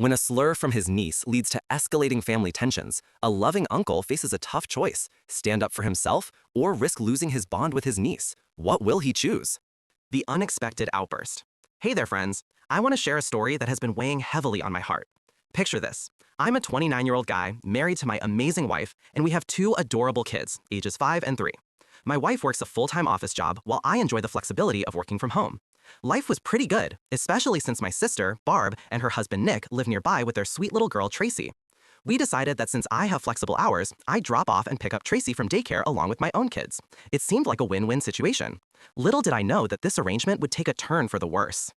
When a slur from his niece leads to escalating family tensions, a loving uncle faces a tough choice: stand up for himself or risk losing his bond with his niece. What will he choose? The unexpected outburst. Hey there, friends. I want to share a story that has been weighing heavily on my heart. Picture this. I'm a 29-year-old guy married to my amazing wife, and we have two adorable kids, ages 5 and 3. My wife works a full-time office job while I enjoy the flexibility of working from home. Life was pretty good, especially since my sister, Barb, and her husband Nick live nearby with their sweet little girl, Tracy. We decided that since I have flexible hours, I'd drop off and pick up Tracy from daycare along with my own kids. It seemed like a win-win situation. Little did I know that this arrangement would take a turn for the worse.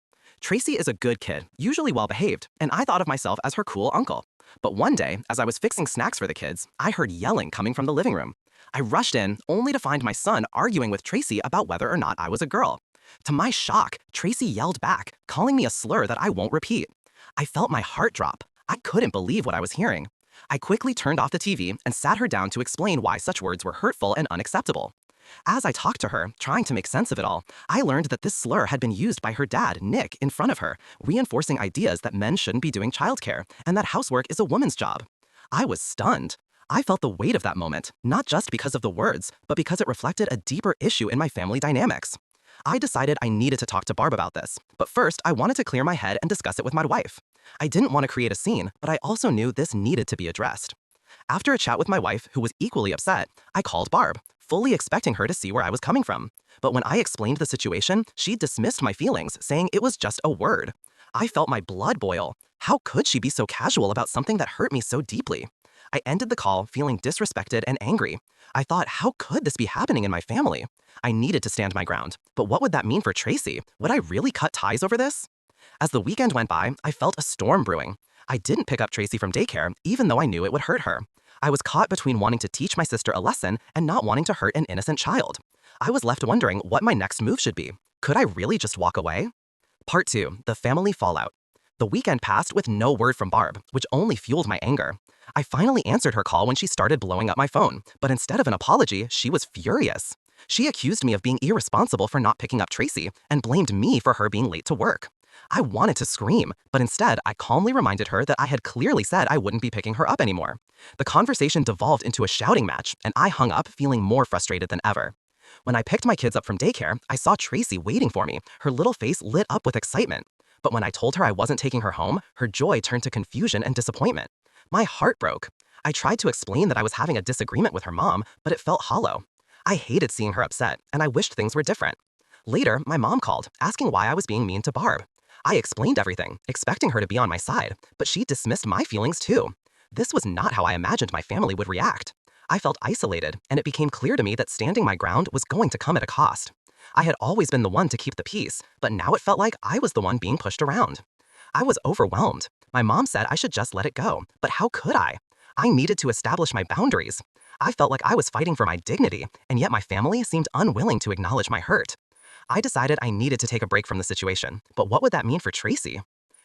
Tracy is a good kid, usually well-behaved, and I thought of myself as her cool uncle. But one day, as I was fixing snacks for the kids, I heard yelling coming from the living room. I rushed in, only to find my son arguing with Tracy about whether or not I was a girl. To my shock, Tracy yelled back, calling me a slur that I won't repeat. I felt my heart drop. I couldn't believe what I was hearing. I quickly turned off the TV and sat her down to explain why such words were hurtful and unacceptable. As I talked to her, trying to make sense of it all, I learned that this slur had been used by her dad, Nick, in front of her, reinforcing ideas that men shouldn't be doing childcare and that housework is a woman's job. I was stunned. I felt the weight of that moment, not just because of the words, but because it reflected a deeper issue in my family dynamics. I decided I needed to talk to Barb about this, but first I wanted to clear my head and discuss it with my wife. I didn't want to create a scene, but I also knew this needed to be addressed. After a chat with my wife, who was equally upset, I called Barb, fully expecting her to see where I was coming from. But when I explained the situation, she dismissed my feelings, saying it was just a word. I felt my blood boil. How could she be so casual about something that hurt me so deeply? I ended the call feeling disrespected and angry. I thought, how could this be happening in my family? I needed to stand my ground. But what would that mean for Tracy? Would I really cut ties over this? As the weekend went by, I felt a storm brewing. I didn't pick up Tracy from daycare, even though I knew it would hurt her. I was caught between wanting to teach my sister a lesson and not wanting to hurt an innocent child. I was left wondering what my next move should be. Could I really just walk away? Part 2. The family fallout. The weekend passed with no word from Barb, which only fueled my anger. I finally answered her call when she started blowing up my phone, but instead of an apology, she was furious. She accused me of being irresponsible for not picking up Tracy and blamed me for her being late to work. I wanted to scream, but instead I calmly reminded her that I had clearly said I wouldn't be picking her up anymore. The conversation devolved into a shouting match, and I hung up feeling more frustrated than ever. When I picked my kids up from daycare, I saw Tracy waiting for me, her little face lit up with excitement. But when I told her I wasn't taking her home, her joy turned to confusion and disappointment. My heart broke. I tried to explain that I was having a disagreement with her mom, but it felt hollow. I hated seeing her upset, and I wished things were different. Later, my mom called, asking why I was being mean to Barb. I explained everything, expecting her to be on my side, but she dismissed my feelings too. This was not how I imagined my family would react. I felt isolated, and it became clear to me that standing my ground was going to come at a cost. I had always been the one to keep the peace, but now it felt like I was the one being pushed around. I was overwhelmed. My mom said I should just let it go, but how could I? I needed to establish my boundaries. I felt like I was fighting for my dignity, and yet my family seemed unwilling to acknowledge my hurt. I decided I needed to take a break from the situation, but what would that mean for Tracy?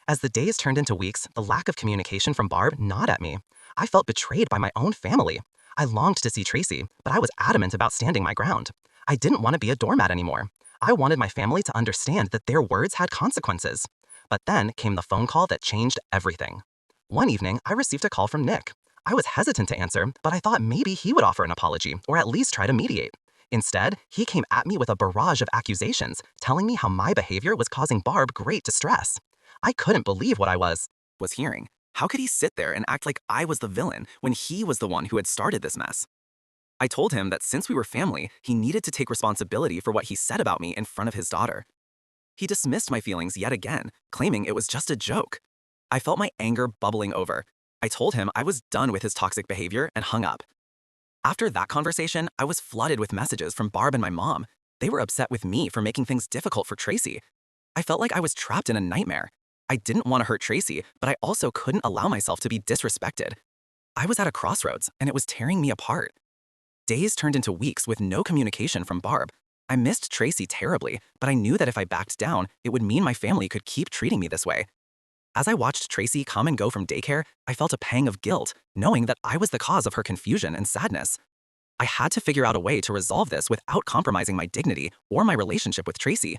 As the days turned into weeks, the lack of communication from Barb gnawed at me. I felt betrayed by my own family. I longed to see Tracy, but I was adamant about standing my ground. I didn't want to be a doormat anymore. I wanted my family to understand that their words had consequences. But then came the phone call that changed everything. One evening, I received a call from Nick. I was hesitant to answer, but I thought maybe he would offer an apology, or at least try to mediate. Instead, he came at me with a barrage of accusations, telling me how my behavior was causing Barb great distress. I couldn't believe what I was hearing. How could he sit there and act like I was the villain when he was the one who had started this mess? I told him that since we were family, he needed to take responsibility for what he said about me in front of his daughter. He dismissed my feelings yet again, claiming it was just a joke. I felt my anger bubbling over. I told him I was done with his toxic behavior and hung up. After that conversation, I was flooded with messages from Barb and my mom. They were upset with me for making things difficult for Tracy. I felt like I was trapped in a nightmare. I didn't want to hurt Tracy, but I also couldn't allow myself to be disrespected. I was at a crossroads, and it was tearing me apart. Days turned into weeks with no communication from Barb. I missed Tracy terribly, but I knew that if I backed down, it would mean my family could keep treating me this way. As I watched Tracy come and go from daycare, I felt a pang of guilt, knowing that I was the cause of her confusion and sadness. I had to figure out a way to resolve this without compromising my dignity or my relationship with Tracy.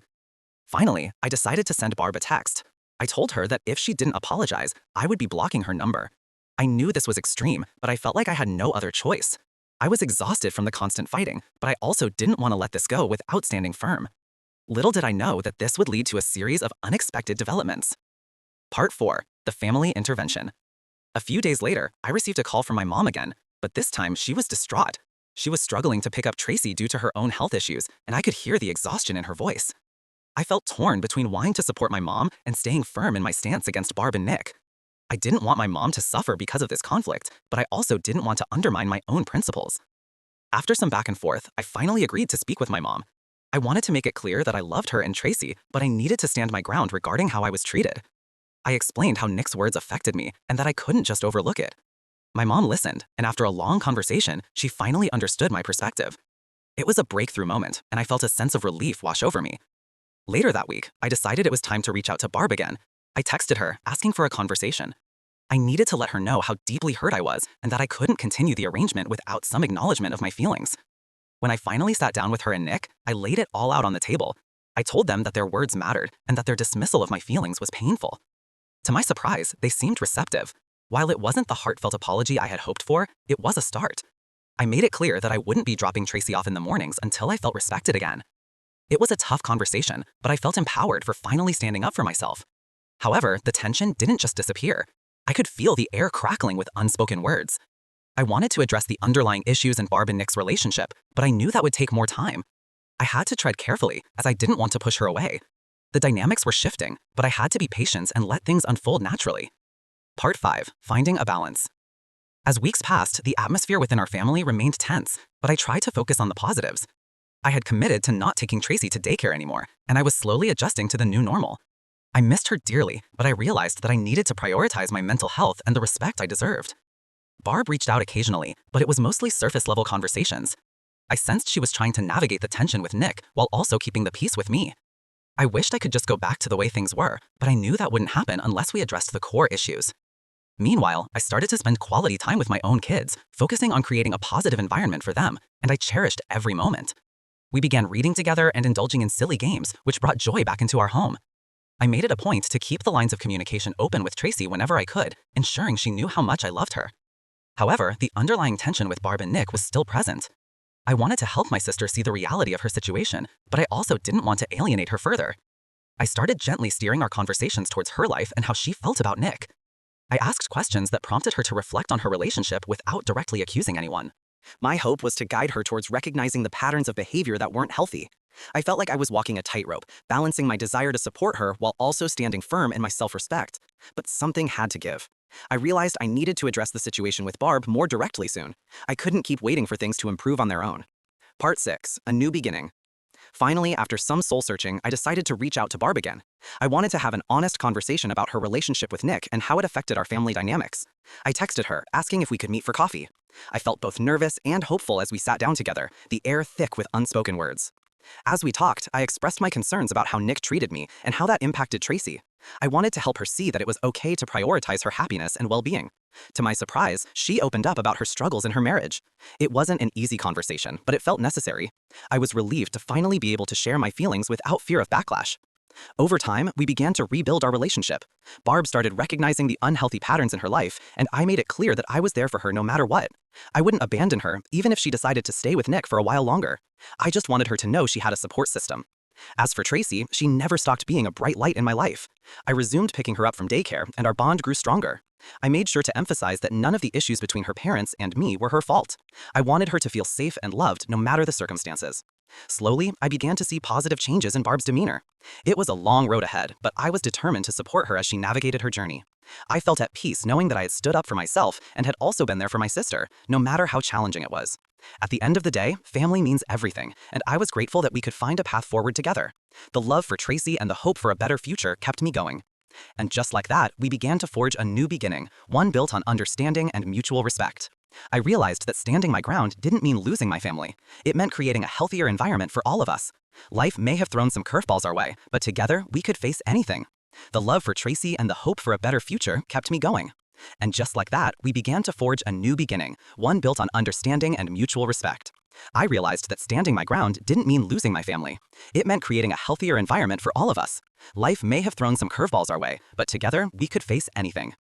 Finally, I decided to send Barb a text. I told her that if she didn't apologize, I would be blocking her number. I knew this was extreme, but I felt like I had no other choice. I was exhausted from the constant fighting, but I also didn't want to let this go without standing firm. Little did I know that this would lead to a series of unexpected developments. Part 4. The Family Intervention. A few days later, I received a call from my mom again, but this time she was distraught. She was struggling to pick up Tracy due to her own health issues, and I could hear the exhaustion in her voice. I felt torn between wanting to support my mom and staying firm in my stance against Barb and Nick. I didn't want my mom to suffer because of this conflict, but I also didn't want to undermine my own principles. After some back and forth, I finally agreed to speak with my mom. I wanted to make it clear that I loved her and Tracy, but I needed to stand my ground regarding how I was treated. I explained how Nick's words affected me and that I couldn't just overlook it. My mom listened, and after a long conversation, she finally understood my perspective. It was a breakthrough moment, and I felt a sense of relief wash over me. Later that week, I decided it was time to reach out to Barb again. I texted her, asking for a conversation. I needed to let her know how deeply hurt I was and that I couldn't continue the arrangement without some acknowledgement of my feelings. When I finally sat down with her and Nick, I laid it all out on the table. I told them that their words mattered and that their dismissal of my feelings was painful. To my surprise, they seemed receptive. While it wasn't the heartfelt apology I had hoped for, it was a start. I made it clear that I wouldn't be dropping Tracy off in the mornings until I felt respected again. It was a tough conversation, but I felt empowered for finally standing up for myself. However, the tension didn't just disappear. I could feel the air crackling with unspoken words. I wanted to address the underlying issues in Barb and Nick's relationship, but I knew that would take more time. I had to tread carefully, as I didn't want to push her away. The dynamics were shifting, but I had to be patient and let things unfold naturally. Part 5. Finding a balance. As weeks passed, the atmosphere within our family remained tense, but I tried to focus on the positives. I had committed to not taking Tracy to daycare anymore, and I was slowly adjusting to the new normal. I missed her dearly, but I realized that I needed to prioritize my mental health and the respect I deserved. Barb reached out occasionally, but it was mostly surface-level conversations. I sensed she was trying to navigate the tension with Nick while also keeping the peace with me. I wished I could just go back to the way things were, but I knew that wouldn't happen unless we addressed the core issues. Meanwhile, I started to spend quality time with my own kids, focusing on creating a positive environment for them, and I cherished every moment. We began reading together and indulging in silly games, which brought joy back into our home. I made it a point to keep the lines of communication open with Tracy whenever I could, ensuring she knew how much I loved her. However, the underlying tension with Barb and Nick was still present. I wanted to help my sister see the reality of her situation, but I also didn't want to alienate her further. I started gently steering our conversations towards her life and how she felt about Nick. I asked questions that prompted her to reflect on her relationship without directly accusing anyone. My hope was to guide her towards recognizing the patterns of behavior that weren't healthy. I felt like I was walking a tightrope, balancing my desire to support her while also standing firm in my self-respect. But something had to give. I realized I needed to address the situation with Barb more directly soon. I couldn't keep waiting for things to improve on their own. Part 6. A New Beginning. Finally, after some soul-searching, I decided to reach out to Barb again. I wanted to have an honest conversation about her relationship with Nick and how it affected our family dynamics. I texted her, asking if we could meet for coffee. I felt both nervous and hopeful as we sat down together, the air thick with unspoken words. As we talked, I expressed my concerns about how Nick treated me and how that impacted Tracy. I wanted to help her see that it was okay to prioritize her happiness and well-being. To my surprise, she opened up about her struggles in her marriage. It wasn't an easy conversation, but it felt necessary. I was relieved to finally be able to share my feelings without fear of backlash. Over time, we began to rebuild our relationship. Barb started recognizing the unhealthy patterns in her life, and I made it clear that I was there for her no matter what. I wouldn't abandon her, even if she decided to stay with Nick for a while longer. I just wanted her to know she had a support system. As for Tracy, she never stopped being a bright light in my life. I resumed picking her up from daycare, and our bond grew stronger. I made sure to emphasize that none of the issues between her parents and me were her fault. I wanted her to feel safe and loved no matter the circumstances. Slowly, I began to see positive changes in Barb's demeanor. It was a long road ahead, but I was determined to support her as she navigated her journey. I felt at peace knowing that I had stood up for myself and had also been there for my sister, no matter how challenging it was. At the end of the day, family means everything, and I was grateful that we could find a path forward together. The love for Tracy and the hope for a better future kept me going. And just like that, we began to forge a new beginning, one built on understanding and mutual respect. I realized that standing my ground didn't mean losing my family. It meant creating a healthier environment for all of us. Life may have thrown some curveballs our way, but together we could face anything. The love for Tracy and the hope for a better future kept me going. And just like that, we began to forge a new beginning, one built on understanding and mutual respect. I realized that standing my ground didn't mean losing my family. It meant creating a healthier environment for all of us. Life may have thrown some curveballs our way, but together we could face anything.